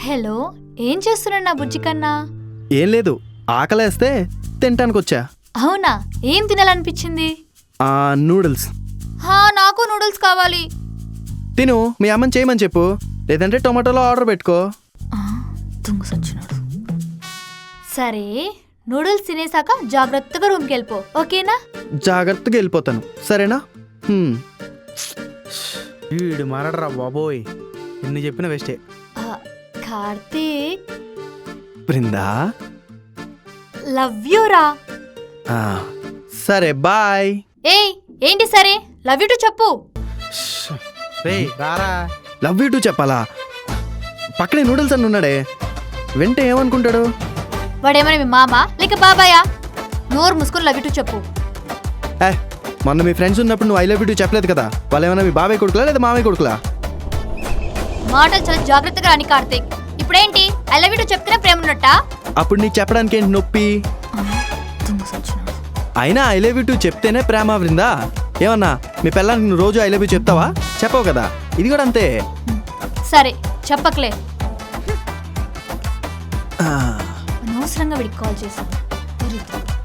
Hello, ఏం చేస్తున్నాడు నా బుజ్జి కన్నా? ఏం లేదు, ఆకలేస్తే తినటానికి వచ్చా. అవునా, ఏం తినాలనిపించింది? నూడిల్స్. నాకు నూడిల్స్ కావాలి. తిను, మీ అమ్మని చేయమని చెప్పు, లేదంటే టొమాటోలో ఆర్డర్ పెట్టుకో. సరే, నూడిల్స్ తినేసాక జాగ్రత్తగా రూమ్కి వెళ్ళిపో, ఓకేనా? జాగ్రత్తగా వెళ్ళిపోతాను, సరేనా? వీడు మారడరా బాబోయ్, ఎన్ని చెప్పిన వేస్టే. కార్తీక్, బృందా, లవ్ యూ రా. సరే బాయ్. ఏయ్, ఏంటి సరే? లవ్ యూ టు చెప్పు. లవ్ యూ టు చెప్పాలా? పక్కనే నూడిల్స్ అని ఉన్నాడే, వింటే ఏమనుకుంటాడు? వాడేమైనా మీ మామ లేక బాబాయా? నోరు మూసుకొని లవ్ యూ టు చెప్పు. మొన్న మీ ఫ్రెండ్స్ ఉన్నప్పుడు నువ్వు ఐ లవ్ యూ టు చెప్పలేదు కదా, వాళ్ళు ఏమైనా మీ బాబాయ్ కొడుకులా లేదా మామయ్య కొడుకులా? మాటలు చాలా జాగ్రత్తగా రాని కార్తీక్. ఇప్పుడేంటి ఐ లవ్ యూ టు చెప్తేనే ప్రేమ ఉన్నట్టా? అప్పుడు నీకు చెప్పడానికి ఏంటి నొప్పి? అయినా ఐ లవ్ యూ టు చెప్తేనే ప్రేమ బృందా. ఏమన్నా మీ పిల్లలకి నువ్వు రోజు ఐ లవ్ యూ చెప్తావా? చెప్పవు కదా, ఇది కూడా అంతే. సరే చెప్పకలే. అనవసరంగా వీడికి కాల్ చేశాను.